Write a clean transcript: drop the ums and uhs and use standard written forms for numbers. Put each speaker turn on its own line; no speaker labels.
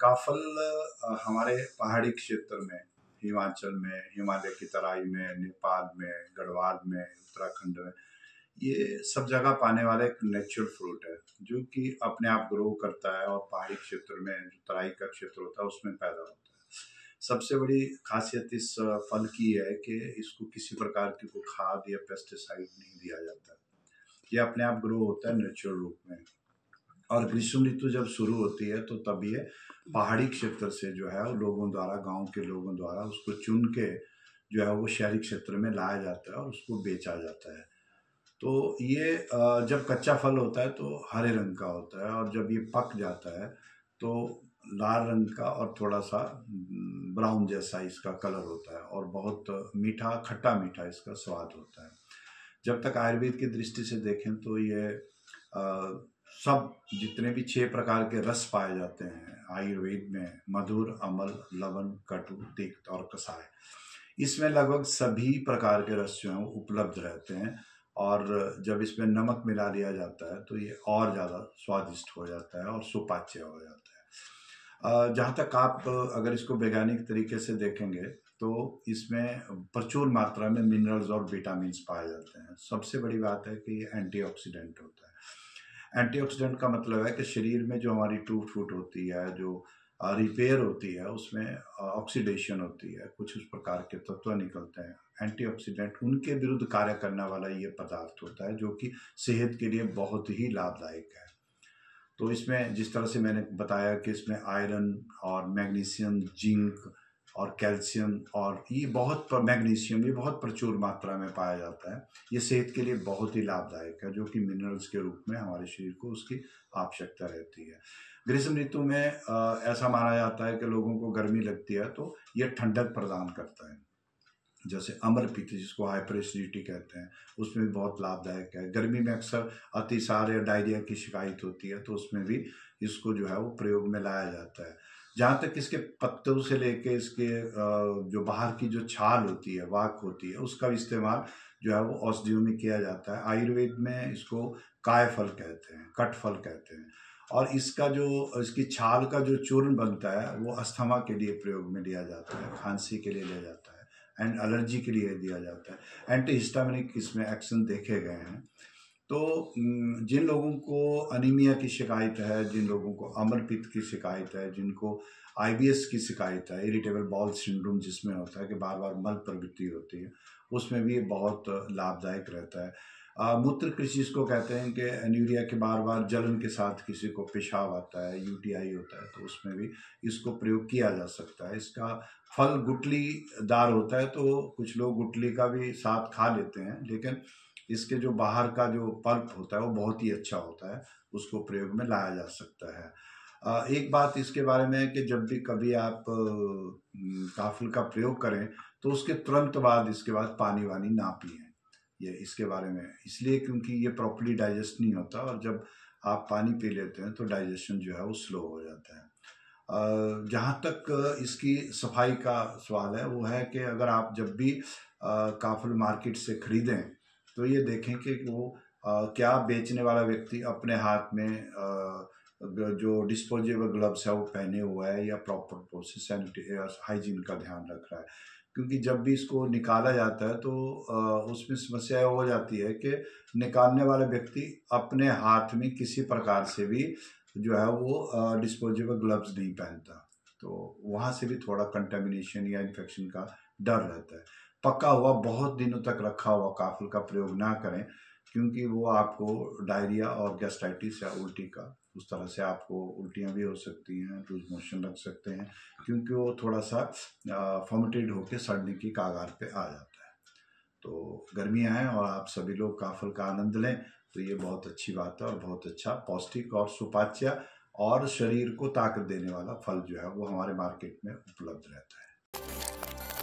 काफल हमारे पहाड़ी क्षेत्र में, हिमाचल में, हिमालय की तराई में, नेपाल में, गढ़वाल में, उत्तराखंड में, ये सब जगह पाने वाला एक नेचुरल फ्रूट है जो कि अपने आप ग्रो करता है और पहाड़ी क्षेत्र में जो तराई का क्षेत्र होता है उसमें पैदा होता है। सबसे बड़ी खासियत इस फल की है कि इसको किसी प्रकार की कोई खाद या पेस्टिसाइड नहीं दिया जाता। ये अपने आप ग्रो होता है नेचुरल रूप में। और ग्रीष्म ऋतु जब शुरू होती है तो तब ये पहाड़ी क्षेत्र से जो है लोगों द्वारा, गांव के लोगों द्वारा उसको चुन के जो है वो शहरी क्षेत्र में लाया जाता है और उसको बेचा जाता है। तो ये जब कच्चा फल होता है तो हरे रंग का होता है और जब ये पक जाता है तो लाल रंग का और थोड़ा सा ब्राउन जैसा इसका कलर होता है और बहुत मीठा, खट्टा मीठा इसका स्वाद होता है। जब तक आयुर्वेद की दृष्टि से देखें तो ये सब जितने भी 6 प्रकार के रस पाए जाते हैं आयुर्वेद में, मधुर, अम्ल, लवण, कटु, तिक्त और कसाय, इसमें लगभग सभी प्रकार के रस जो हैं उपलब्ध रहते हैं। और जब इसमें नमक मिला दिया जाता है तो ये और ज़्यादा स्वादिष्ट हो जाता है और सुपाच्य हो जाता है। जहाँ तक आप अगर इसको वैज्ञानिक तरीके से देखेंगे तो इसमें प्रचुर मात्रा में मिनरल्स और विटामिन्स पाए जाते हैं। सबसे बड़ी बात है कि ये एंटीऑक्सीडेंट होता है। एंटीऑक्सीडेंट का मतलब है कि शरीर में जो हमारी टूट फूट होती है, जो रिपेयर होती है, उसमें ऑक्सीडेशन होती है, कुछ उस प्रकार के तत्व निकलते हैं। एंटीऑक्सीडेंट उनके विरुद्ध कार्य करने वाला ये पदार्थ होता है जो कि सेहत के लिए बहुत ही लाभदायक है। तो इसमें जिस तरह से मैंने बताया कि इसमें आयरन और मैग्नीशियम, जिंक और कैल्शियम और ये मैग्नीशियम ये बहुत प्रचुर मात्रा में पाया जाता है। ये सेहत के लिए बहुत ही लाभदायक है, जो कि मिनरल्स के रूप में हमारे शरीर को उसकी आवश्यकता रहती है। ग्रीष्म ऋतु में ऐसा माना जाता है कि लोगों को गर्मी लगती है तो ये ठंडक प्रदान करता है। जैसे अम्रपित्त, जिसको हाइपर एसिडिटी कहते हैं, उसमें भी बहुत लाभदायक है। गर्मी में अक्सर अतिसार या डायरिया की शिकायत होती है तो उसमें भी इसको जो है वो प्रयोग में लाया जाता है। जहाँ तक इसके पत्तों से लेके इसके जो बाहर की जो छाल होती है, वाक होती है, उसका इस्तेमाल जो है वो औषधियों में किया जाता है। आयुर्वेद में इसको कायफल कहते हैं, कटफल कहते हैं। और इसकी छाल का जो चूर्ण बनता है वो अस्थमा के लिए प्रयोग में लिया जाता है, खांसी के लिए लिया जाता है एंड एलर्जी के लिए दिया जाता है। एंटी हिस्टामिनिक इसमें एक्शन देखे गए हैं। तो जिन लोगों को अनीमिया की शिकायत है, जिन लोगों को अम्लपित्त की शिकायत है, जिनको आईबीएस की शिकायत है, इरिटेबल बाउल सिंड्रोम जिसमें होता है कि बार बार मल प्रवृत्ति होती है, उसमें भी ये बहुत लाभदायक रहता है। मूत्र कृषि इसको कहते हैं कि एन्यूरिया के बार बार जलन के साथ किसी को पेशाब आता है, यूटीआई होता है, तो उसमें भी इसको प्रयोग किया जा सकता है। इसका फल गुठलीदार होता है तो कुछ लोग गुठली का भी साथ खा लेते हैं, लेकिन इसके जो बाहर का जो पल्प होता है वो बहुत ही अच्छा होता है, उसको प्रयोग में लाया जा सकता है। एक बात इसके बारे में है कि जब भी कभी आप काफल का प्रयोग करें तो उसके तुरंत बाद इसके बाद पानी वानी ना पिएं। ये इसके बारे में इसलिए क्योंकि ये प्रॉपर्ली डाइजेस्ट नहीं होता और जब आप पानी पी लेते हैं तो डाइजेशन जो है वो स्लो हो जाता है। जहाँ तक इसकी सफाई का सवाल है वो है कि अगर आप जब भी काफल मार्केट से खरीदें तो ये देखें कि वो क्या बेचने वाला व्यक्ति अपने हाथ में जो डिस्पोजेबल ग्लव्स है वो पहने हुआ है या प्रॉपर प्रोसेस हाइजीन का ध्यान रख रहा है। क्योंकि जब भी इसको निकाला जाता है तो उसमें समस्या हो जाती है कि निकालने वाला व्यक्ति अपने हाथ में किसी प्रकार से भी जो है वो डिस्पोजेबल ग्लव्स नहीं पहनता, तो वहाँ से भी थोड़ा कंटेमिनेशन या इन्फेक्शन का डर रहता है। पका हुआ बहुत दिनों तक रखा हुआ काफल का प्रयोग ना करें, क्योंकि वो आपको डायरिया और गैस्ट्राइटिस या उल्टी का उस तरह से आपको उल्टियाँ भी हो सकती हैं, लूज मोशन लग सकते हैं, क्योंकि वो थोड़ा सा फर्मेंटेड होकर सड़ने की कागार पे आ जाता है। तो गर्मियाँ हैं और आप सभी लोग काफल का आनंद लें तो ये बहुत अच्छी बात है और बहुत अच्छा, पौष्टिक और सुपाच्य और शरीर को ताकत देने वाला फल जो है वो हमारे मार्केट में उपलब्ध रहता है।